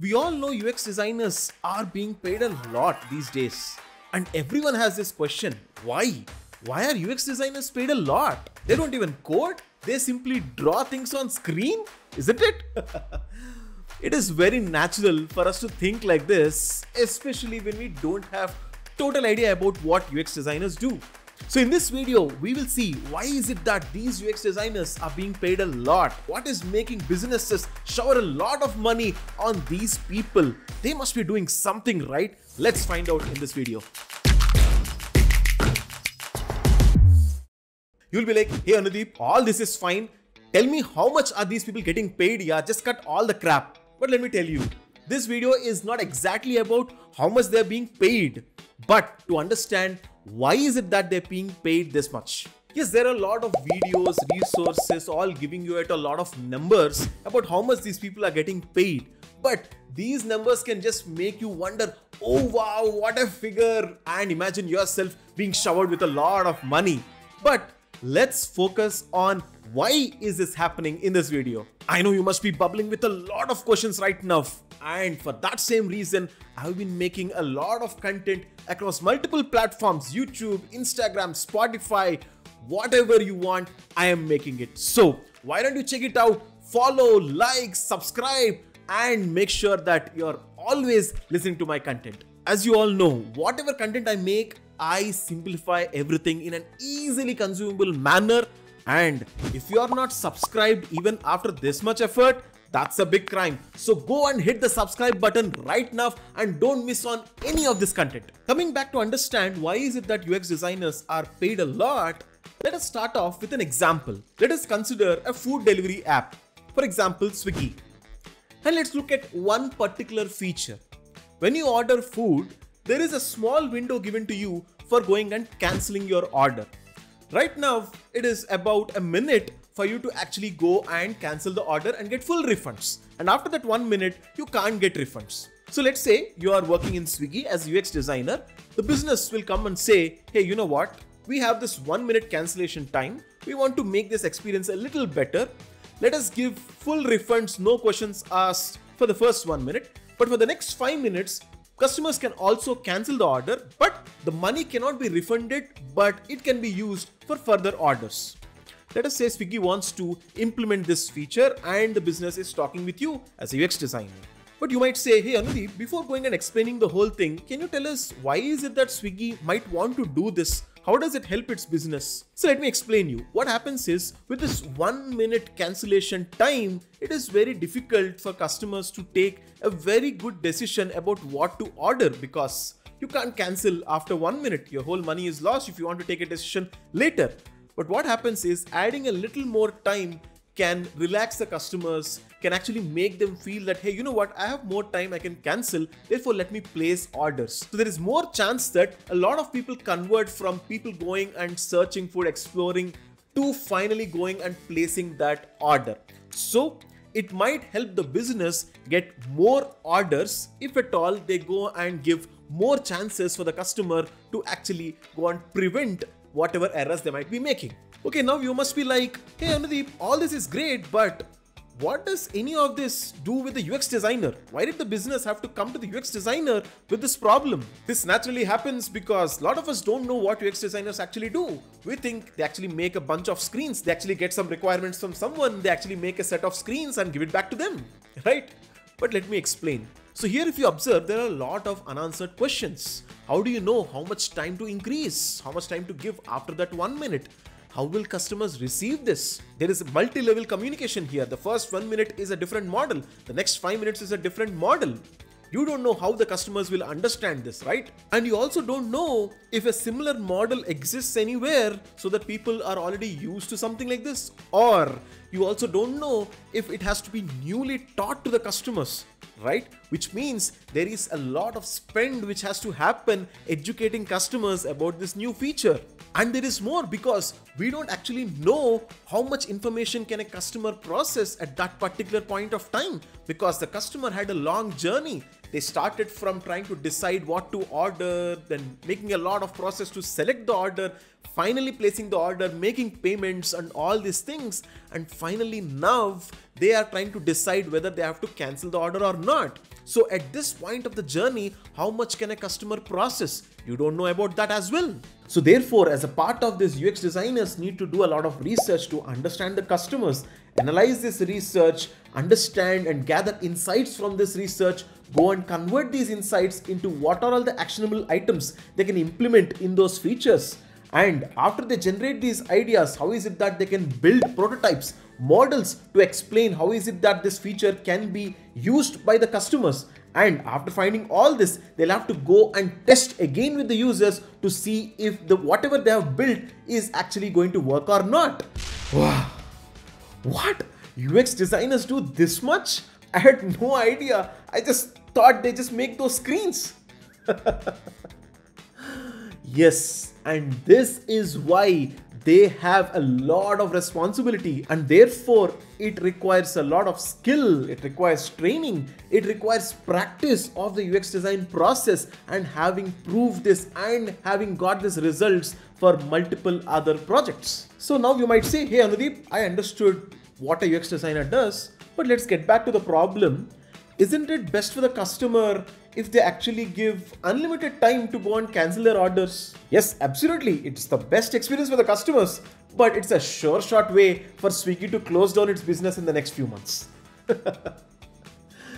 We all know UX designers are being paid a lot these days. And everyone has this question, why? Why are UX designers paid a lot? They don't even code, they simply draw things on screen, isn't it? It is very natural for us to think like this, especially when we don't have total idea about what UX designers do. So in this video, we will see why is it that these UX designers are being paid a lot? What is making businesses shower a lot of money on these people? They must be doing something right. Let's find out in this video. You'll be like, hey Anudeep, all this is fine. Tell me how much are these people getting paid? Yeah, just cut all the crap. But let me tell you, this video is not exactly about how much they're being paid, but to understand why is it that they're being paid this much. Yes, there are a lot of videos, resources, all giving you a lot of numbers about how much these people are getting paid. But these numbers can just make you wonder, oh wow, what a figure, and imagine yourself being showered with a lot of money. But let's focus on why is this happening in this video. I know you must be bubbling with a lot of questions right now. And for that same reason, I've been making a lot of content across multiple platforms, YouTube, Instagram, Spotify, whatever you want, I am making it. So why don't you check it out, follow, like, subscribe, and make sure that you're always listening to my content. As you all know, whatever content I make, I simplify everything in an easily consumable manner. And if you are not subscribed even after this much effort, that's a big crime. So go and hit the subscribe button right now and don't miss on any of this content. Coming back to understand why is it that UX designers are paid a lot, let us start off with an example. Let us consider a food delivery app, for example Swiggy. And let's look at one particular feature. When you order food, there is a small window given to you for going and cancelling your order. Right now, it is about a minute for you to actually go and cancel the order and get full refunds. And after that 1 minute, you can't get refunds. So let's say you are working in Swiggy as UX designer. The business will come and say, hey, you know what? We have this 1 minute cancellation time. We want to make this experience a little better. Let us give full refunds, no questions asked for the first 1 minute. But for the next 5 minutes, customers can also cancel the order, but the money cannot be refunded, but it can be used for further orders. Let us say Swiggy wants to implement this feature and the business is talking with you as a UX designer. But you might say, hey Anudeep, before going and explaining the whole thing, can you tell us why is it that Swiggy might want to do this? How does it help its business? So let me explain you. What happens is with this 1 minute cancellation time, it is very difficult for customers to take a very good decision about what to order because you can't cancel after 1 minute. Your whole money is lost if you want to take a decision later. But what happens is adding a little more time can relax the customers, can actually make them feel that, hey, you know what, I have more time, I can cancel, therefore let me place orders. So there is more chance that a lot of people convert from people going and searching food, exploring, to finally going and placing that order. So it might help the business get more orders if at all they go and give more chances for the customer to actually go and prevent whatever errors they might be making. Okay, now you must be like, hey Anudeep, all this is great, but what does any of this do with the UX designer? Why did the business have to come to the UX designer with this problem? This naturally happens because a lot of us don't know what UX designers actually do. We think they actually make a bunch of screens, they actually get some requirements from someone, they actually make a set of screens and give it back to them, right? But let me explain. So here if you observe, there are a lot of unanswered questions. How do you know how much time to increase? How much time to give after that 1 minute? How will customers receive this? There is a multi-level communication here. The first 1 minute is a different model. The next 5 minutes is a different model. You don't know how the customers will understand this, right? And you also don't know if a similar model exists anywhere so that people are already used to something like this. Or you also don't know if it has to be newly taught to the customers, right? Which means there is a lot of spend which has to happen educating customers about this new feature. And there is more because we don't actually know how much information can a customer process at that particular point of time because the customer had a long journey. They started from trying to decide what to order, then making a lot of process to select the order, finally placing the order, making payments and all these things. And finally now they are trying to decide whether they have to cancel the order or not. So at this point of the journey, how much can a customer process? You don't know about that as well. So therefore, as a part of this, UX designers need to do a lot of research to understand the customers, analyze this research, understand and gather insights from this research, go and convert these insights into what are all the actionable items they can implement in those features. And after they generate these ideas, how is it that they can build prototypes, models to explain how is it that this feature can be used by the customers. And after finding all this, they'll have to go and test again with the users to see if the whatever they have built is actually going to work or not. Wow. What? UX designers do this much? I had no idea. I just thought they just make those screens. Yes, and this is why they have a lot of responsibility, and therefore it requires a lot of skill, it requires training, it requires practice of the UX design process, and having proved this and having got these results for multiple other projects. So now you might say, hey Anudeep, I understood what a UX designer does, but let's get back to the problem. Isn't it best for the customer if they actually give unlimited time to go and cancel their orders? Yes, absolutely. It's the best experience for the customers, but it's a sure shot way for Swiggy to close down its business in the next few months.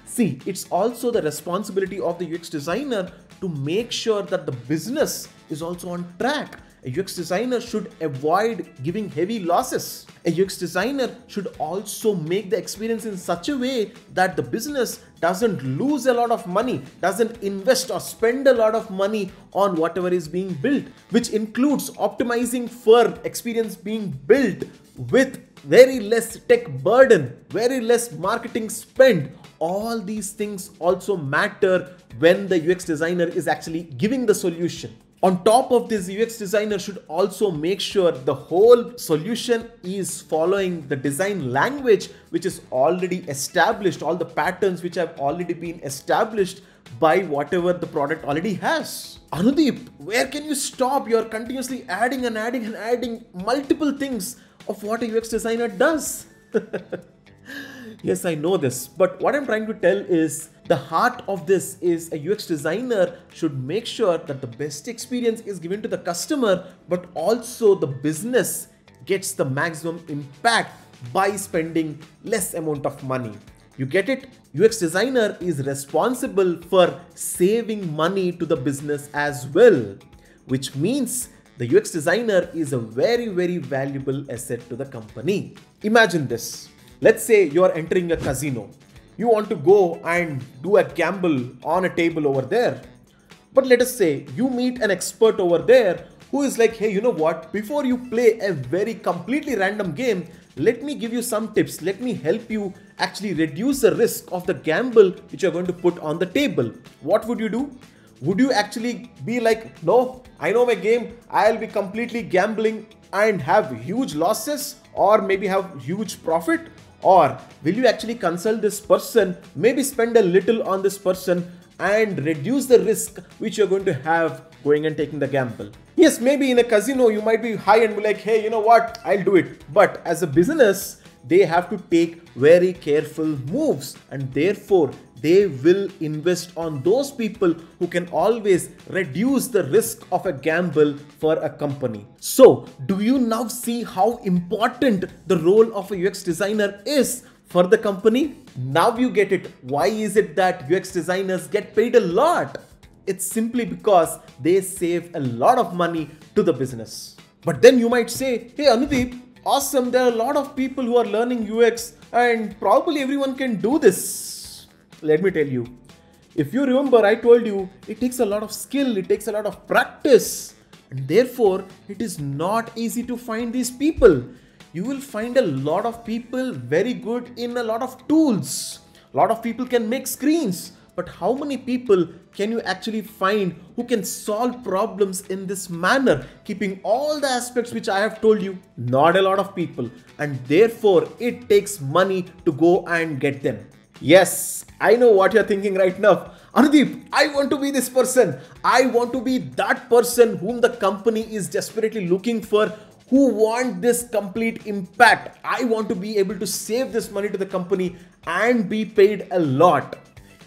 See, it's also the responsibility of the UX designer to make sure that the business is also on track. A UX designer should avoid giving heavy losses. A UX designer should also make the experience in such a way that the business doesn't lose a lot of money, doesn't invest or spend a lot of money on whatever is being built, which includes optimizing for experience being built with very less tech burden, very less marketing spend. All these things also matter when the UX designer is actually giving the solution. On top of this, UX designer should also make sure the whole solution is following the design language which is already established, all the patterns which have already been established by whatever the product already has. Anudeep, where can you stop? You're continuously adding and adding and adding multiple things of what a UX designer does. Yes, I know this, but what I'm trying to tell is the heart of this is a UX designer should make sure that the best experience is given to the customer, but also the business gets the maximum impact by spending less amount of money. You get it? UX designer is responsible for saving money to the business as well, which means the UX designer is a very, very valuable asset to the company. Imagine this. Let's say you're entering a casino. You want to go and do a gamble on a table over there. But let us say you meet an expert over there who is like, hey, you know what? Before you play a very completely random game, let me give you some tips. Let me help you actually reduce the risk of the gamble which you're going to put on the table. What would you do? Would you actually be like, no, I know my game. I'll be completely gambling and have huge losses or maybe have huge profit? Or will you actually consult this person, maybe spend a little on this person and reduce the risk which you're going to have going and taking the gamble? Yes, maybe in a casino you might be high and be like, hey, you know what, I'll do it. But as a business, they have to take very careful moves, and therefore they will invest on those people who can always reduce the risk of a gamble for a company. So, do you now see how important the role of a UX designer is for the company? Now you get it. Why is it that UX designers get paid a lot? It's simply because they save a lot of money to the business. But then you might say, hey Anudeep, awesome, there are a lot of people who are learning UX and probably everyone can do this. Let me tell you, if you remember, I told you it takes a lot of skill, it takes a lot of practice, and therefore it is not easy to find these people. You will find a lot of people very good in a lot of tools. A lot of people can make screens, but how many people can you actually find who can solve problems in this manner, keeping all the aspects which I have told you? Not a lot of people, and therefore it takes money to go and get them. Yes, I know what you're thinking right now. Anudeep, I want to be this person. I want to be that person whom the company is desperately looking for, who want this complete impact. I want to be able to save this money to the company and be paid a lot.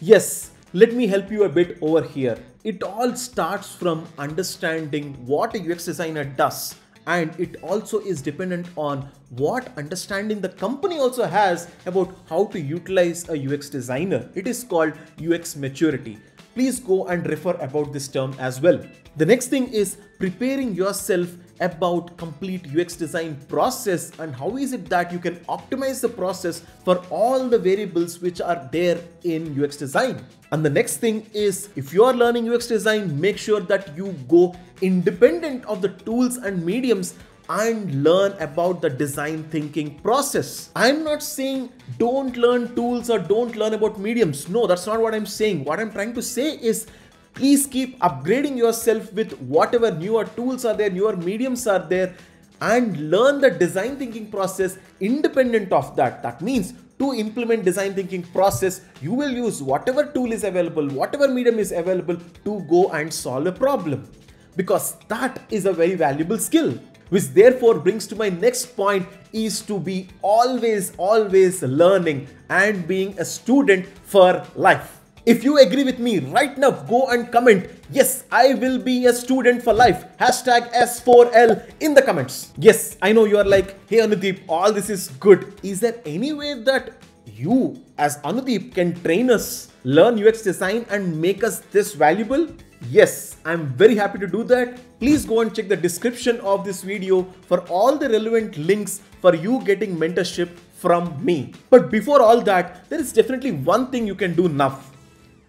Yes, Let me help you a bit over here. It all starts from understanding what a UX designer does, and it also is dependent on what understanding the company also has about how to utilize a UX designer. It is called UX maturity. Please go and refer about this term as well. The next thing is preparing yourself about complete UX design process and how is it that you can optimize the process for all the variables which are there in UX design. And the next thing is, if you are learning UX design, make sure that you go independent of the tools and mediums and learn about the design thinking process. I'm not saying don't learn tools or don't learn about mediums. No, that's not what I'm saying. What I'm trying to say is, please keep upgrading yourself with whatever newer tools are there, newer mediums are there, and learn the design thinking process independent of that. That means to implement design thinking process, you will use whatever tool is available, whatever medium is available to go and solve a problem, because that is a very valuable skill. Which therefore brings to my next point, is to be always learning and being a student for life. If you agree with me right now, go and comment, yes, I will be a student for life. Hashtag S4L in the comments. Yes, I know you are like, hey Anudeep, all this is good. Is there any way that you as Anudeep can train us, learn UX design and make us this valuable? Yes, I'm very happy to do that. Please go and check the description of this video for all the relevant links for you getting mentorship from me. But before all that, there is definitely one thing you can do now.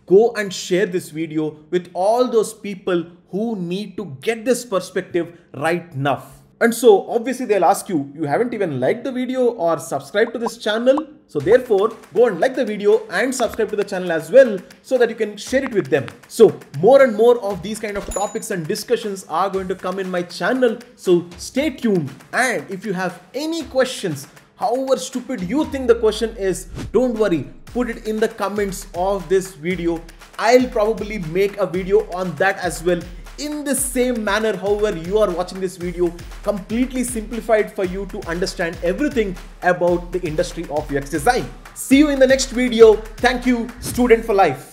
Go and share this video with all those people who need to get this perspective right now. And so obviously they'll ask you, you haven't even liked the video or subscribed to this channel. So therefore go and like the video and subscribe to the channel as well so that you can share it with them. So more and more of these kind of topics and discussions are going to come in my channel. So stay tuned. And if you have any questions, however stupid you think the question is, don't worry, put it in the comments of this video. I'll probably make a video on that as well in the same manner. However you are watching this video, completely simplified for you to understand everything about the industry of UX design. See you in the next video. Thank you, student for life.